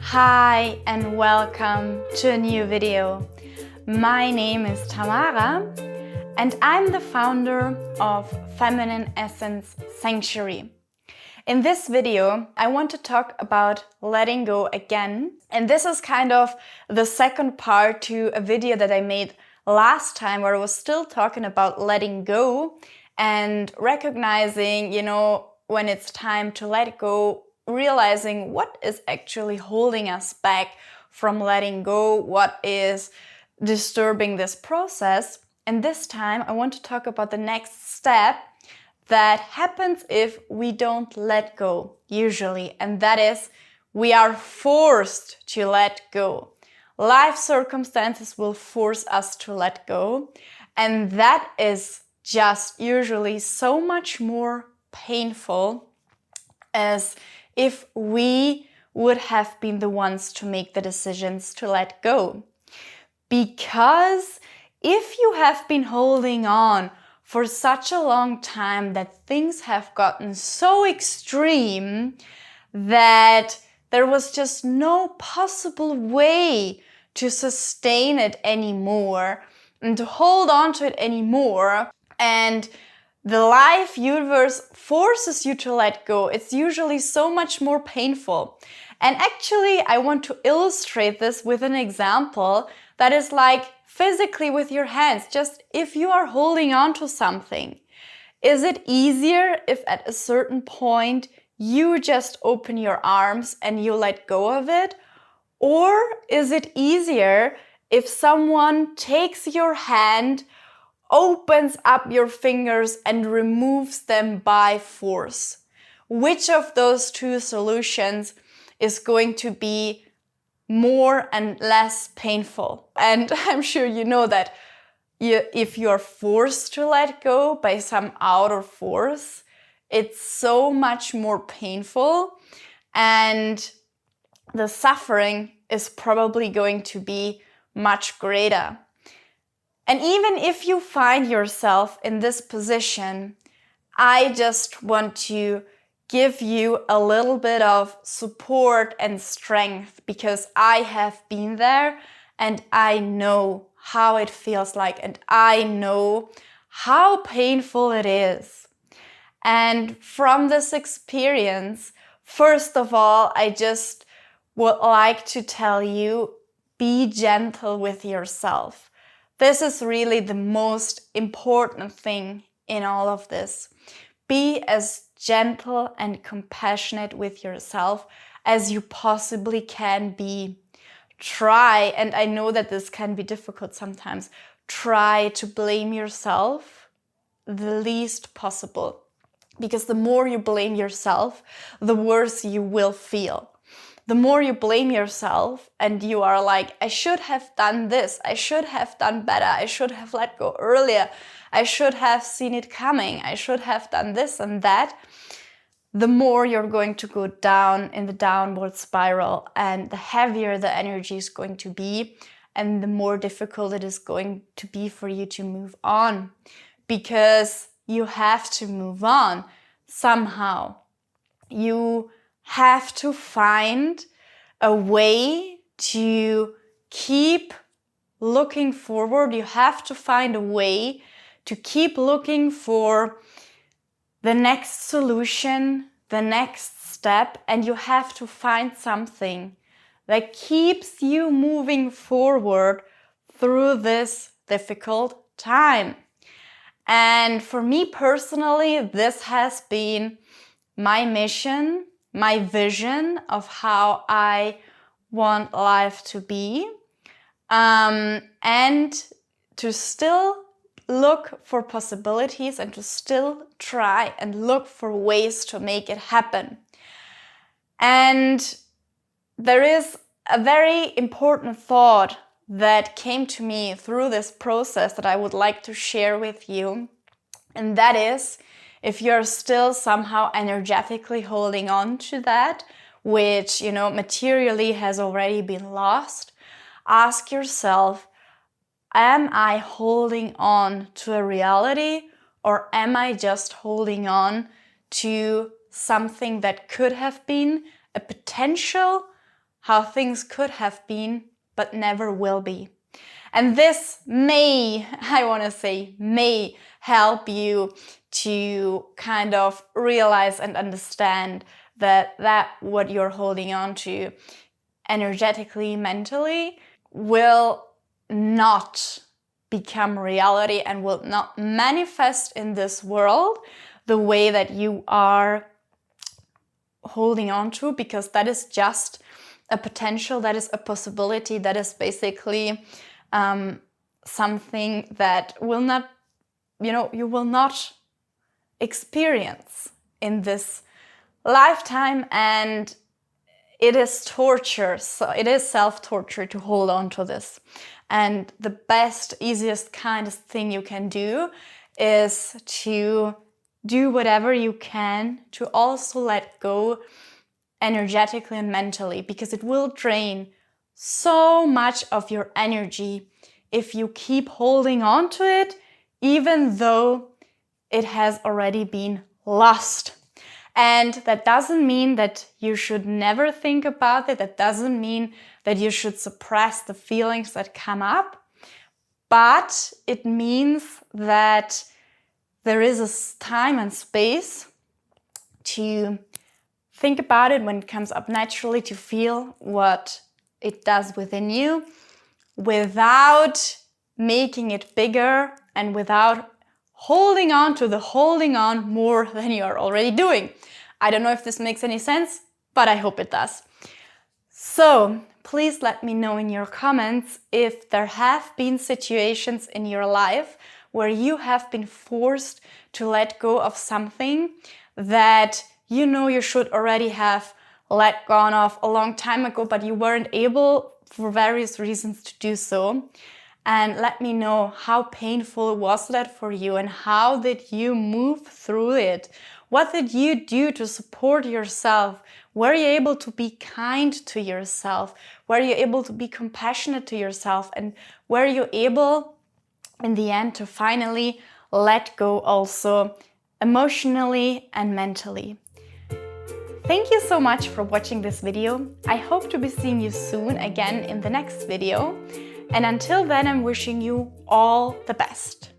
Hi and welcome to a new video. My name is Tamara and I'm the founder of Feminine Essence Sanctuary. In this video, I want to talk about letting go again. And this is kind of the second part to a video that I made last time where I was still talking about letting go and recognizing, when it's time to let go, realizing what is actually holding us back from letting go, what is disturbing this process. And this time I want to talk about the next step that happens if we don't let go usually, and that is we are forced to let go. Life circumstances will force us to let go, and that is just usually so much more painful as if we would have been the ones to make the decisions to let go. Because if you have been holding on for such a long time that things have gotten so extreme that there was just no possible way to sustain it anymore and to hold on to it anymore, and the life universe forces you to let go, it's usually so much more painful. And actually, I want to illustrate this with an example that is like physically with your hands. Just if you are holding on to something, is it easier if at a certain point you just open your arms and you let go of it? Or is it easier if someone takes your hand, opens up your fingers and removes them by force? Which of those two solutions is going to be more and less painful? And I'm sure you know that if you're forced to let go by some outer force, it's so much more painful, and the suffering is probably going to be much greater. And even if you find yourself in this position, I just want to give you a little bit of support and strength, because I have been there and I know how it feels like and I know how painful it is. And from this experience, first of all, I just would like to tell you, be gentle with yourself. This is really the most important thing in all of this. Be as gentle and compassionate with yourself as you possibly can be. Try, and I know that this can be difficult sometimes, try to blame yourself the least possible. Because the more you blame yourself, the worse you will feel. The more you blame yourself and you are like, I should have done this, I should have done better, I should have let go earlier, I should have seen it coming, I should have done this and that, the more you're going to go down in the downward spiral, and the heavier the energy is going to be, and the more difficult it is going to be for you to move on. Because you have to move on somehow. You have to find a way to keep looking forward. You have to find a way to keep looking for the next solution, the next step, and you have to find something that keeps you moving forward through this difficult time. And for me personally, this has been my mission, my vision of how I want life to be, and to still look for possibilities and to still try and look for ways to make it happen. And there is a very important thought that came to me through this process that I would like to share with you, and that is, if you're still somehow energetically holding on to that, which, materially has already been lost, ask yourself, am I holding on to a reality, or am I just holding on to something that could have been a potential how things could have been, but never will be. And this may help you to kind of realize and understand that what you're holding on to energetically, mentally, will not become reality and will not manifest in this world the way that you are holding on to, because that is just a potential, that is a possibility, that is basically something that will not, you will not experience in this lifetime, and it is torture. So it is self-torture to hold on to this. And the best, easiest kind of thing you can do is to do whatever you can to also let go energetically and mentally, because it will drain so much of your energy if you keep holding on to it, even though it has already been lost. And that doesn't mean that you should never think about it. That doesn't mean that you should suppress the feelings that come up. But it means that there is a time and space to think about it when it comes up naturally, to feel what it does within you without making it bigger and without holding on more than you are already doing. I don't know if this makes any sense, but I hope it does. So please let me know in your comments if there have been situations in your life where you have been forced to let go of something that you should already have let go of a long time ago, but you weren't able for various reasons to do so. And let me know how painful was that for you, and how did you move through it? What did you do to support yourself? Were you able to be kind to yourself? Were you able to be compassionate to yourself? And were you able, in the end, to finally let go also emotionally and mentally? Thank you so much for watching this video. I hope to be seeing you soon again in the next video. And until then, I'm wishing you all the best.